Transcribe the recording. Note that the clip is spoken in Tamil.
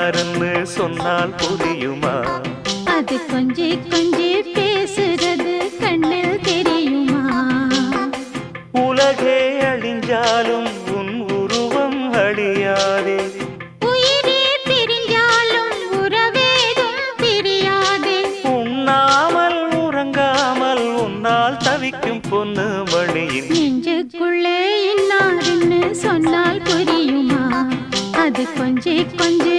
இன்னாருன்னு சொன்னால் புரியுமா? அது கொஞ்சி கொஞ்சி பேசுறது கண்ணில் தெரியுமா? உலகே அழிஞ்சாலும் உன் உருவம் அழியாதே, உயிரே பிரிஞ்சாலும் உறவேதும் பிரியாதே. உண்ணாமல் உறங்காமல் உன்னால் தவிக்கும் பொண்ணு மணியின் நெஞ்சுக்குள்ளே இன்னாருன்னு சொன்னால் புரியுமா? அது கொஞ்சி கொஞ்சி